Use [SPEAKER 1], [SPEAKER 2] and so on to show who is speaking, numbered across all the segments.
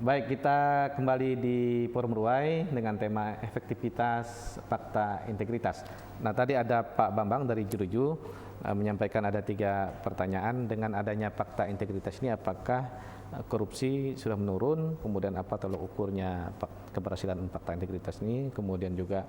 [SPEAKER 1] Baik, kita kembali di Forum Ruai dengan tema efektivitas fakta integritas. Nah, tadi ada Pak Bambang dari Juruju menyampaikan ada 3 pertanyaan. Dengan adanya fakta integritas ini, apakah korupsi sudah menurun? Kemudian apa tolak ukurnya keberhasilan fakta integritas ini? Kemudian juga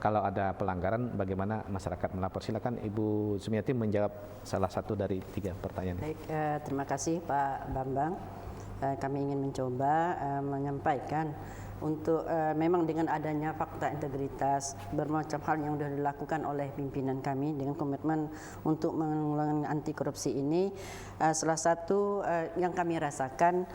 [SPEAKER 1] kalau ada pelanggaran, bagaimana masyarakat melapor? Silakan Ibu Sumiati menjawab salah satu dari 3 pertanyaan.
[SPEAKER 2] Baik, terima kasih Pak Bambang. Kami ingin mencoba menyampaikan untuk memang dengan adanya fakta integritas, bermacam hal yang sudah dilakukan oleh pimpinan kami dengan komitmen untuk mengulangi anti korupsi ini. Salah satu yang kami rasakan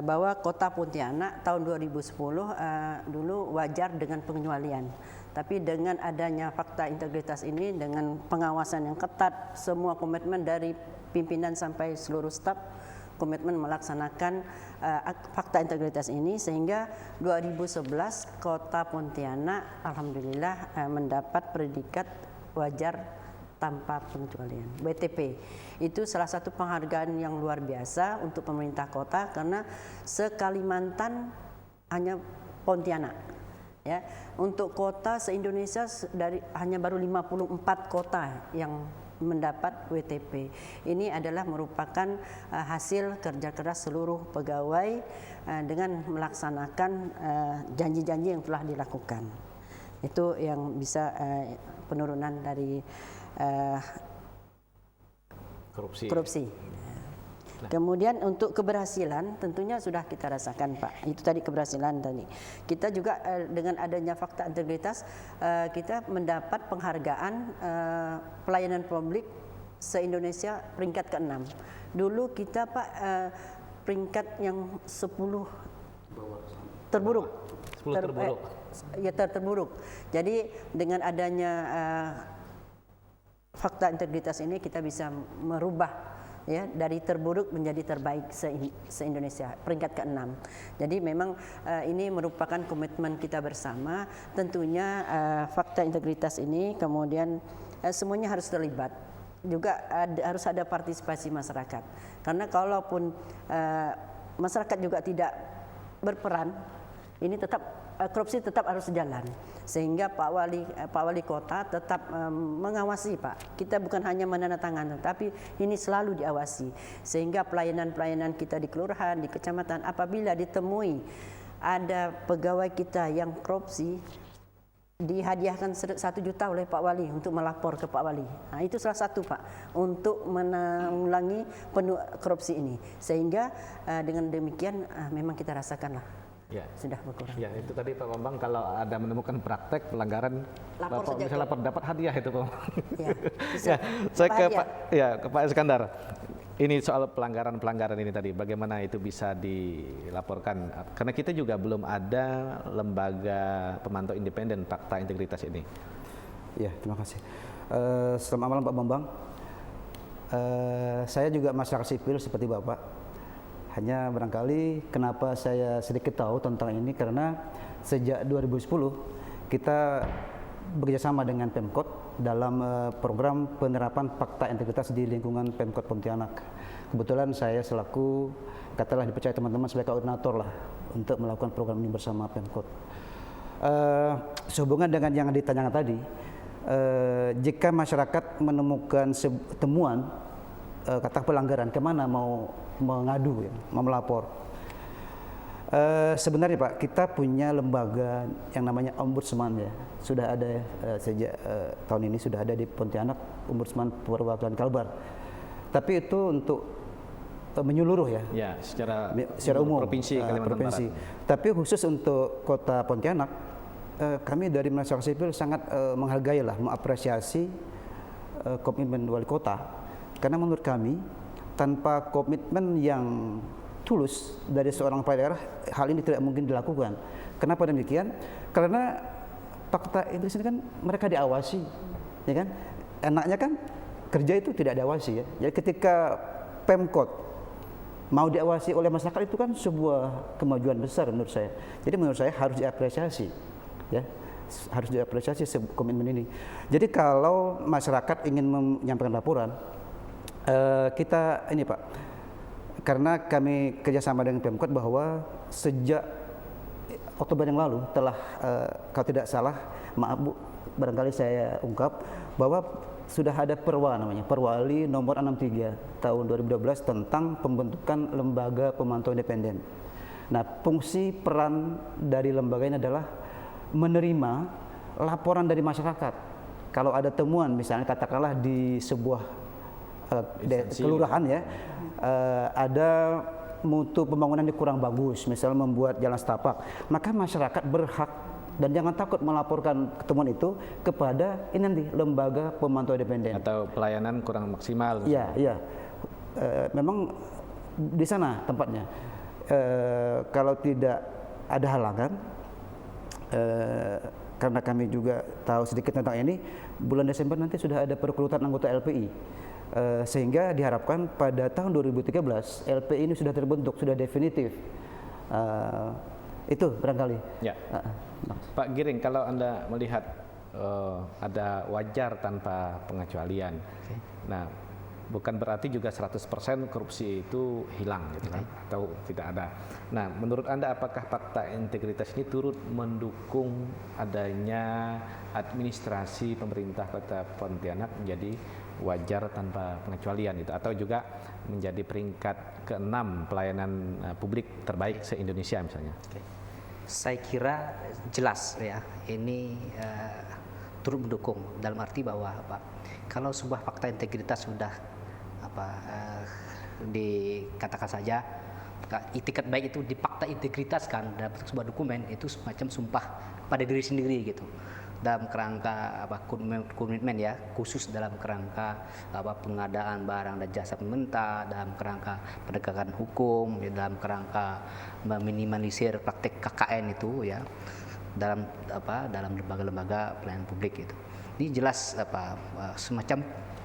[SPEAKER 2] bahwa Kota Pontianak tahun 2010 dulu wajar dengan pengecualian. Tapi dengan adanya fakta integritas ini, dengan pengawasan yang ketat, semua komitmen dari pimpinan sampai seluruh staf komitmen melaksanakan fakta integritas ini, sehingga 2011 Kota Pontianak alhamdulillah mendapat predikat wajar tanpa pengecualian, WTP. Itu salah satu penghargaan yang luar biasa untuk pemerintah kota, karena se-Kalimantan hanya Pontianak. Ya, untuk kota se-Indonesia hanya baru 54 kota yang mendapat WTP. Ini adalah merupakan hasil kerja keras seluruh pegawai dengan melaksanakan janji-janji yang telah dilakukan. Itu yang bisa penurunan dari korupsi. Kemudian untuk keberhasilan tentunya sudah kita rasakan, Pak. Itu tadi keberhasilan tadi. Kita juga dengan adanya fakta integritas kita mendapat penghargaan pelayanan publik se-Indonesia peringkat ke-6. Dulu kita, Pak, peringkat yang 10 terburuk.
[SPEAKER 1] 10 terburuk.
[SPEAKER 2] Terburuk. Jadi dengan adanya fakta integritas ini kita bisa merubah ya dari terburuk menjadi terbaik se-Indonesia, peringkat ke-6. Jadi memang ini merupakan komitmen kita bersama. Tentunya fakta integritas ini kemudian semuanya harus terlibat. Juga harus ada partisipasi masyarakat. Karena kalaupun masyarakat juga tidak berperan, ini tetap korupsi tetap harus jalan, sehingga Pak Wali Kota tetap mengawasi, Pak. Kita bukan hanya menandatangani, tapi ini selalu diawasi, sehingga pelayanan kita di kelurahan, di kecamatan, apabila ditemui ada pegawai kita yang korupsi, dihadiahkan 1 juta oleh Pak Wali untuk melapor ke Pak Wali. Nah, itu salah satu, Pak, untuk menanggulangi korupsi ini, sehingga dengan demikian memang kita rasakanlah. Ya, sudah berkurang.
[SPEAKER 1] Ya, itu tadi Pak Bambang, kalau ada menemukan praktek pelanggaran, bisa lapor, dapat hadiah itu, Pak. Ya, ya, saya ke Pak Iskandar. Ini soal pelanggaran ini tadi, bagaimana itu bisa dilaporkan? Karena kita juga belum ada lembaga pemantau independen fakta integritas ini.
[SPEAKER 3] Ya, terima kasih. Selamat malam Pak Bambang. Saya juga masyarakat sipil seperti Bapak. Hanya barangkali kenapa saya sedikit tahu tentang ini, karena sejak 2010 kita bekerjasama dengan Pemkot dalam program penerapan fakta integritas di lingkungan Pemkot Pontianak. Kebetulan saya selaku, katakanlah dipercaya teman-teman sebagai koordinator lah untuk melakukan program ini bersama Pemkot. Sehubungan dengan yang ditanyakan tadi, jika masyarakat menemukan temuan kata pelanggaran, kemana mau mengadu, ya, mau melapor? Sebenarnya Pak, kita punya lembaga yang namanya Ombudsman, ya. Sudah ada sejak tahun ini sudah ada di Pontianak, Ombudsman Perwakilan Kalbar. Tapi itu untuk menyeluruh, ya.
[SPEAKER 1] Ya, secara
[SPEAKER 3] umum
[SPEAKER 1] provinsi Kalimantan Barat.
[SPEAKER 3] Tapi khusus untuk Kota Pontianak, kami dari masyarakat sipil sangat menghargai lah, mengapresiasi komitmen wali kota. Karena menurut kami, tanpa komitmen yang tulus dari seorang kepala daerah, hal ini tidak mungkin dilakukan. Kenapa demikian? Karena fakta integritas ini kan mereka diawasi, ya kan? Enaknya kan kerja itu tidak diawasi, ya. Jadi ketika Pemkot mau diawasi oleh masyarakat, itu kan sebuah kemajuan besar menurut saya. Jadi menurut saya harus diapresiasi, ya. Harus diapresiasi komitmen ini. Jadi kalau masyarakat ingin menyampaikan laporan, kita ini Pak, karena kami kerjasama dengan Pemkot bahwa sejak Oktober yang lalu telah, kalau tidak salah, maaf Bu, barangkali saya ungkap bahwa sudah ada Perwa namanya, Perwali nomor 63 tahun 2012 tentang pembentukan lembaga pemantau independen. Nah, fungsi peran dari lembaga ini adalah menerima laporan dari masyarakat. Kalau ada temuan, misalnya katakanlah di sebuah kelurahan ya, ada mutu pembangunan yang kurang bagus, misalnya membuat jalan setapak, maka masyarakat berhak dan jangan takut melaporkan temuan itu kepada ini nanti lembaga pemantau independen.
[SPEAKER 1] Atau pelayanan kurang maksimal.
[SPEAKER 3] Iya, iya. Memang di sana tempatnya. Kalau tidak ada halangan, karena kami juga tahu sedikit tentang ini, bulan Desember nanti sudah ada perekrutan anggota LPI. Sehingga diharapkan pada tahun 2013 LPI ini sudah terbentuk, sudah definitif. Itu barangkali.
[SPEAKER 1] Ya. Pak Giring, kalau Anda melihat ada wajar tanpa pengecualian, nah bukan berarti juga 100% korupsi itu hilang gitu kan, atau tidak ada. Nah, menurut Anda apakah fakta integritas ini turut mendukung adanya administrasi pemerintah Kota Pontianak menjadi wajar tanpa pengecualian itu, atau juga menjadi peringkat ke-6 pelayanan publik terbaik se-Indonesia misalnya?
[SPEAKER 4] Saya kira jelas ya, ini turut mendukung dalam arti bahwa kalau sebuah fakta integritas sudah dikatakan saja itikat baik itu dipakta integritaskan dalam bentuk sebuah dokumen, itu semacam sumpah pada diri sendiri gitu, dalam kerangka komitmen ya, khusus dalam kerangka pengadaan barang dan jasa pemerintah, dalam kerangka penegakan hukum, dalam kerangka meminimalisir praktik KKN itu ya, dalam lembaga-lembaga pelayanan publik itu. Ini jelas semacam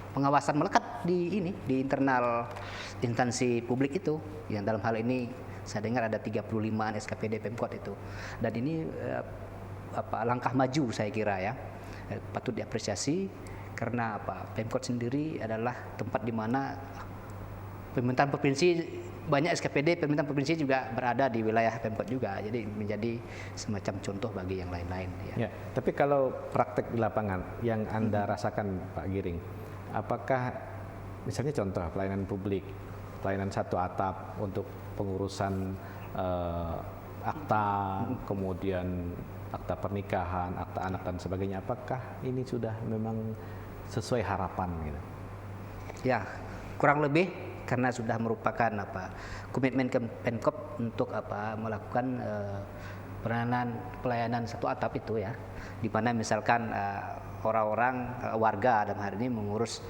[SPEAKER 4] pengawasan melekat di internal instansi publik itu, yang dalam hal ini saya dengar ada 35-an SKPD Pemkot itu, dan ini langkah maju saya kira ya, patut diapresiasi karena Pemkot sendiri adalah tempat di mana pemerintahan provinsi, banyak SKPD pemerintahan provinsi juga berada di wilayah Pemkot juga, jadi menjadi semacam contoh bagi yang lain-lain ya.
[SPEAKER 1] Tapi kalau praktek di lapangan yang Anda rasakan Pak Giring, apakah misalnya contoh pelayanan publik, pelayanan satu atap untuk pengurusan akta, kemudian akta pernikahan, akta anak dan sebagainya, apakah ini sudah memang sesuai harapan gitu? Ya,
[SPEAKER 4] kurang lebih, karena sudah merupakan komitmen Pemkot untuk melakukan pelayanan satu atap itu ya, di mana misalkan orang-orang warga dalam hari ini mengurus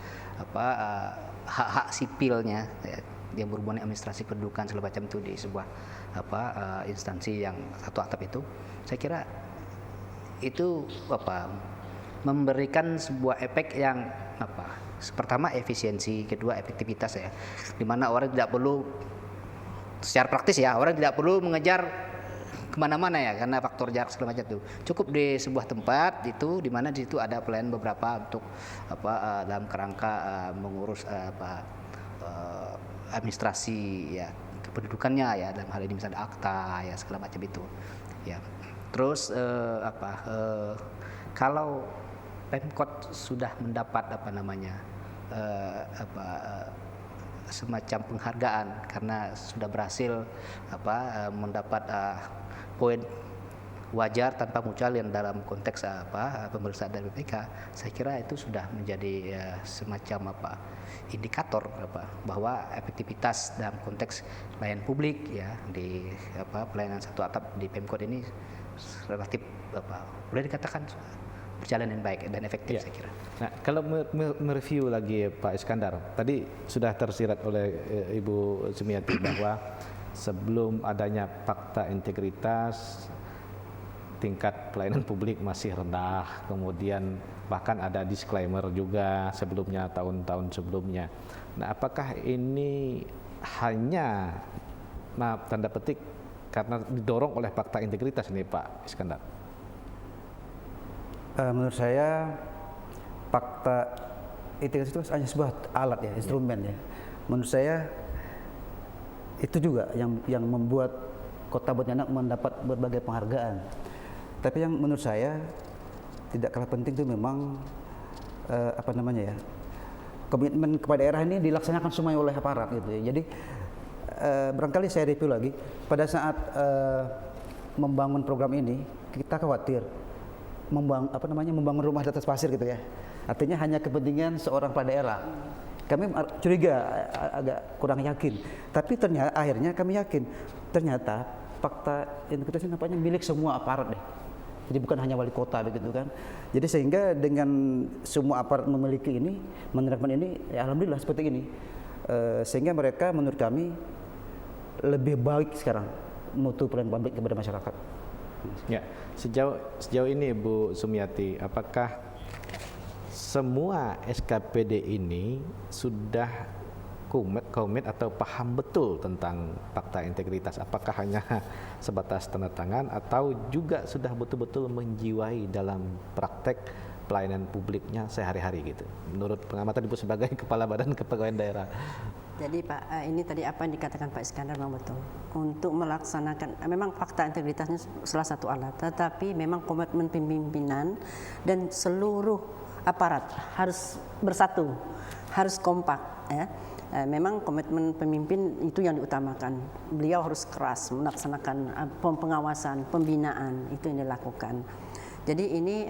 [SPEAKER 4] hak-hak sipilnya ya, yang berhubungan administrasi kependudukan segala macam itu di sebuah instansi yang satu atap itu, saya kira itu memberikan sebuah efek yang pertama efisiensi, kedua efektivitas ya, di mana orang tidak perlu secara praktis ya, orang tidak perlu mengejar kemana-mana ya karena faktor jarak segala macam itu, cukup di sebuah tempat itu, di mana di situ ada pelayanan beberapa untuk dalam kerangka mengurus administrasi ya kependudukannya ya, dalam hal ini misalnya akta ya segala macam itu ya. Terus kalau Pemkot sudah mendapat semacam penghargaan karena sudah berhasil mendapat poin wajar tanpa pengecualian dalam konteks pemeriksaan dari BPK, saya kira itu sudah menjadi semacam indikator bahwa efektivitas dalam konteks pelayanan publik ya di pelayanan satu atap di Pemkot ini relatif boleh dikatakan berjalan dengan baik dan efektif ya. Saya kira.
[SPEAKER 1] Nah, kalau mereview lagi Pak Iskandar, tadi sudah tersirat oleh Ibu Sumiati bahwa sebelum adanya fakta integritas, tingkat pelayanan publik masih rendah, kemudian bahkan ada disclaimer juga sebelumnya, tahun-tahun sebelumnya. Nah, apakah ini hanya tanda petik karena didorong oleh fakta integritas ini Pak Iskandar?
[SPEAKER 3] Menurut saya fakta integritas itu hanya sebuah alat ya, instrumen ya. Menurut saya itu juga yang membuat Kota Pontianak mendapat berbagai penghargaan. Tapi yang menurut saya tidak kalah penting itu memang komitmen kepada daerah ini dilaksanakan semuanya oleh aparat gitu ya. Jadi barangkali saya review lagi pada saat membangun program ini kita khawatir membangun rumah di atas pasir gitu ya. Artinya hanya kepentingan seorang kepala daerah. Kami curiga, agak kurang yakin. Tapi ternyata akhirnya kami yakin ternyata fakta integritas ini nampaknya milik semua aparat deh. Jadi bukan hanya wali kota begitu kan. Jadi sehingga dengan semua aparat memiliki ini, menerapkan ini, ya alhamdulillah seperti ini. Sehingga mereka menurut kami lebih baik sekarang mutu pelayanan publik kepada masyarakat.
[SPEAKER 1] Ya, sejauh ini Bu Sumiati, apakah semua SKPD ini sudah komit atau paham betul tentang fakta integritas? Apakah hanya sebatas tanda tangan atau juga sudah betul-betul menjiwai dalam praktek pelayanan publiknya sehari-hari gitu? Menurut pengamatan Ibu sebagai Kepala Badan Kepegawaian Daerah.
[SPEAKER 2] Jadi Pak, ini tadi apa yang dikatakan Pak Iskandar memang betul. Untuk melaksanakan, memang fakta integritasnya salah satu alat, tetapi memang komitmen pimpinan dan seluruh aparat harus bersatu, harus kompak. Ya. Memang komitmen pemimpin itu yang diutamakan. Beliau harus keras melaksanakan pengawasan, pembinaan, itu yang dilakukan. Jadi ini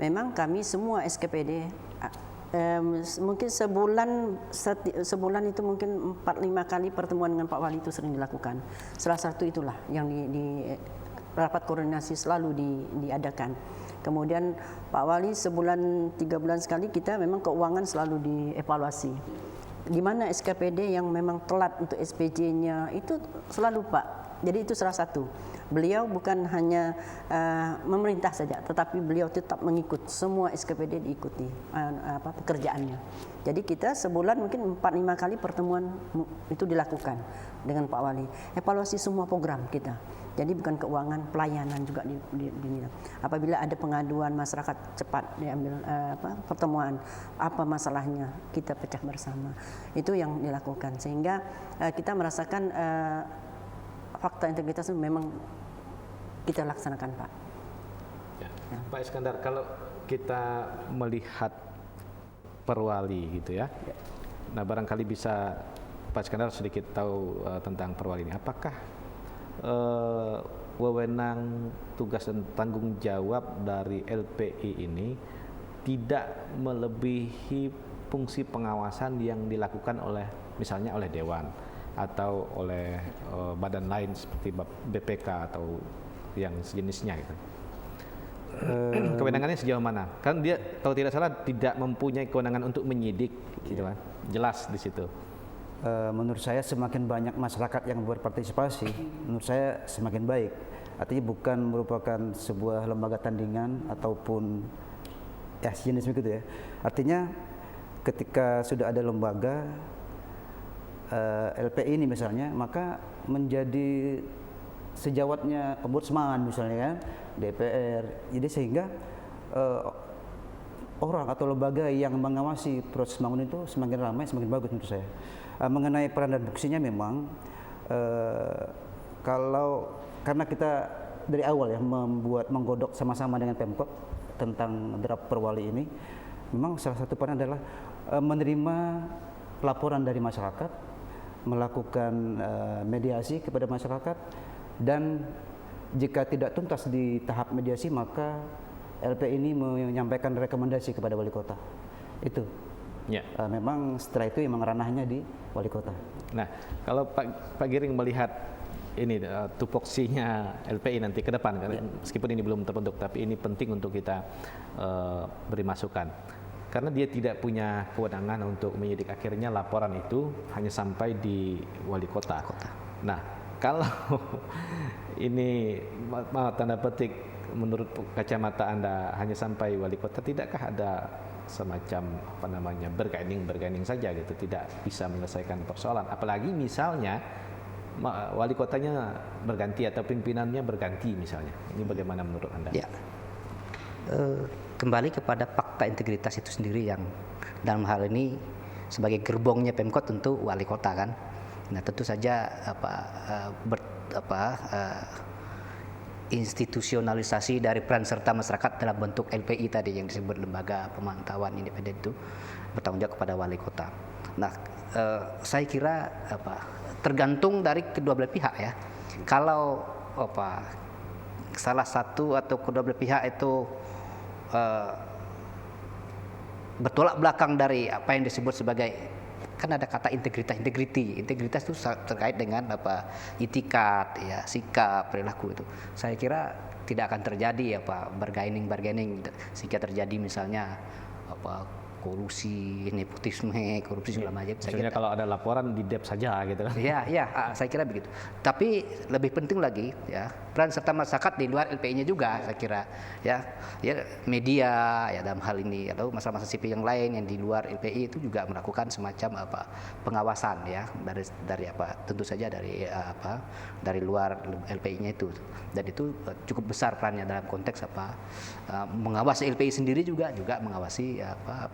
[SPEAKER 2] memang kami semua SKPD mungkin sebulan itu mungkin 4-5 kali pertemuan dengan Pak Wali itu sering dilakukan. Salah satu itulah yang di rapat koordinasi selalu diadakan. Kemudian Pak Wali sebulan 3 bulan sekali kita memang keuangan selalu dievaluasi. Di mana SKPD yang memang telat untuk SPJ-nya itu selalu Pak. Jadi itu salah satu. Beliau bukan hanya memerintah saja, tetapi beliau tetap mengikut semua SKPD diikuti pekerjaannya. Jadi kita sebulan mungkin 4-5 kali pertemuan itu dilakukan dengan Pak Wali. Evaluasi semua program kita. Jadi bukan keuangan, pelayanan juga dinilai. Apabila ada pengaduan masyarakat cepat diambil pertemuan, apa masalahnya kita pecah bersama. Itu yang dilakukan sehingga kita merasakan fakta integritas itu memang kita laksanakan Pak.
[SPEAKER 1] Ya. Pak Iskandar, kalau kita melihat Perwali gitu ya, nah barangkali bisa Pak Iskandar sedikit tahu tentang Perwali ini. Apakah wewenang tugas dan tanggung jawab dari LPI ini tidak melebihi fungsi pengawasan yang dilakukan oleh misalnya oleh Dewan atau oleh badan lain seperti BPK atau yang sejenisnya gitu. Kewenangannya sejauh mana? Kan dia kalau tidak salah tidak mempunyai kewenangan untuk menyidik gitu kan. Jelas di situ.
[SPEAKER 3] Menurut saya semakin banyak masyarakat yang berpartisipasi, menurut saya semakin baik. Artinya bukan merupakan sebuah lembaga tandingan ataupun ya sejenis begitu ya. Artinya ketika sudah ada lembaga LPI ini misalnya, maka menjadi sejawatnya ombudsman misalnya kan, DPR. Jadi sehingga orang atau lembaga yang mengawasi proses bangunan itu semakin ramai, semakin bagus menurut saya. Mengenai peran dan fungsinya memang karena kita dari awal ya menggodok sama-sama dengan Pemkot tentang draft Perwali ini, memang salah satu peran adalah menerima laporan dari masyarakat, melakukan mediasi kepada masyarakat, dan jika tidak tuntas di tahap mediasi maka LPI ini menyampaikan rekomendasi kepada wali kota. Itu. Ya. Memang setelah itu memang ranahnya di wali kota.
[SPEAKER 1] Nah, kalau Pak Giring melihat ini tupoksinya LPI nanti ke depan, karena meskipun ini belum terbentuk, tapi ini penting untuk kita beri masukan. Karena dia tidak punya kewenangan untuk menyidik, akhirnya laporan itu hanya sampai di wali kota. Nah, kalau ini tanda petik menurut kacamata Anda hanya sampai wali kota, tidakkah ada semacam bergaining saja gitu, tidak bisa menyelesaikan persoalan, apalagi misalnya wali kotanya berganti atau pimpinannya berganti misalnya. Ini bagaimana menurut Anda?
[SPEAKER 4] Ya. Kembali kepada fakta integritas itu sendiri yang dalam hal ini sebagai gerbongnya Pemkot tentu wali kota kan. Nah, tentu saja institusionalisasi dari peran serta masyarakat dalam bentuk LPI tadi yang disebut lembaga pemantauan independen itu bertanggung jawab kepada wali kota. Nah, saya kira tergantung dari kedua belah pihak ya. Kalau salah satu atau kedua belah pihak itu bertolak belakang dari apa yang disebut sebagai, kan ada kata integritas itu terkait dengan itikat ya, sikap, perilaku itu. Saya kira tidak akan terjadi bargaining sehingga terjadi misalnya korupsi, nepotisme, korupsi segala macam.
[SPEAKER 1] Misalnya kalau ada laporan di DEP saja gitu kan.
[SPEAKER 4] Ya, saya kira begitu. Tapi lebih penting lagi ya, peran serta masyarakat di luar LPI-nya juga saya kira ya media ya dalam hal ini atau masalah-masalah sipil yang lain yang di luar LPI itu juga melakukan semacam pengawasan ya dari tentu saja dari luar LPI-nya itu. Dan itu cukup besar perannya dalam konteks mengawasi LPI sendiri juga mengawasi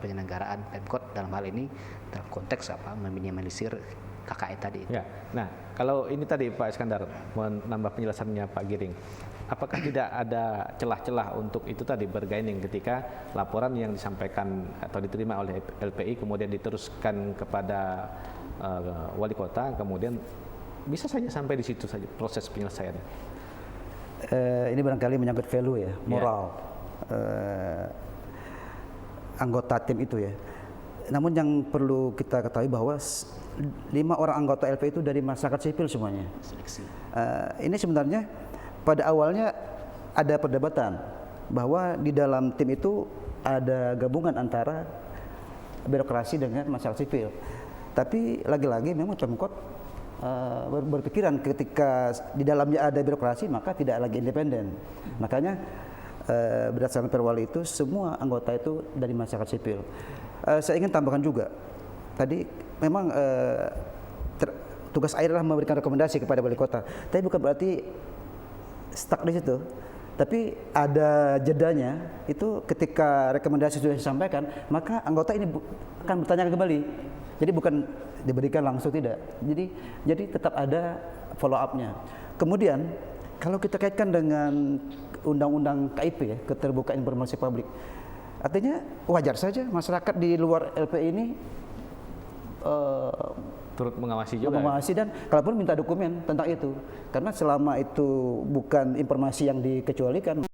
[SPEAKER 4] penyelenggaraan Pemkot dalam hal ini dalam konteks meminimalisir KKN tadi.
[SPEAKER 1] Ya. Nah, kalau ini tadi Pak Iskandar menambah penjelasannya Pak Giring, apakah tidak ada celah-celah untuk itu tadi bergaining ketika laporan yang disampaikan atau diterima oleh LPI kemudian diteruskan kepada wali kota, kemudian bisa saja sampai di situ saja proses penyelesaiannya?
[SPEAKER 3] Ini barangkali menyangkut value ya, moral anggota tim itu ya. Namun yang perlu kita ketahui bahwa 5 orang anggota LPI itu dari masyarakat sipil semuanya. Ini sebenarnya pada awalnya ada perdebatan bahwa di dalam tim itu ada gabungan antara birokrasi dengan masyarakat sipil. Tapi lagi-lagi memang Pemkot berpikiran ketika di dalamnya ada birokrasi maka tidak lagi independen. Makanya berdasarkan perwali itu semua anggota itu dari masyarakat sipil. Saya ingin tambahkan juga tadi memang tugas AIR adalah memberikan rekomendasi kepada wali kota. Tapi bukan berarti stuck di situ. Tapi ada jedanya itu ketika rekomendasi sudah disampaikan maka anggota ini akan bertanya kembali. Jadi bukan diberikan langsung, tidak. Jadi tetap ada follow up-nya. Kemudian kalau kita kaitkan dengan undang-undang KIP ya, keterbukaan informasi publik. Artinya wajar saja masyarakat di luar LPI ini
[SPEAKER 1] turut mengawasi juga.
[SPEAKER 3] Mengawasi dan kalaupun minta dokumen tentang itu. Karena selama itu bukan informasi yang dikecualikan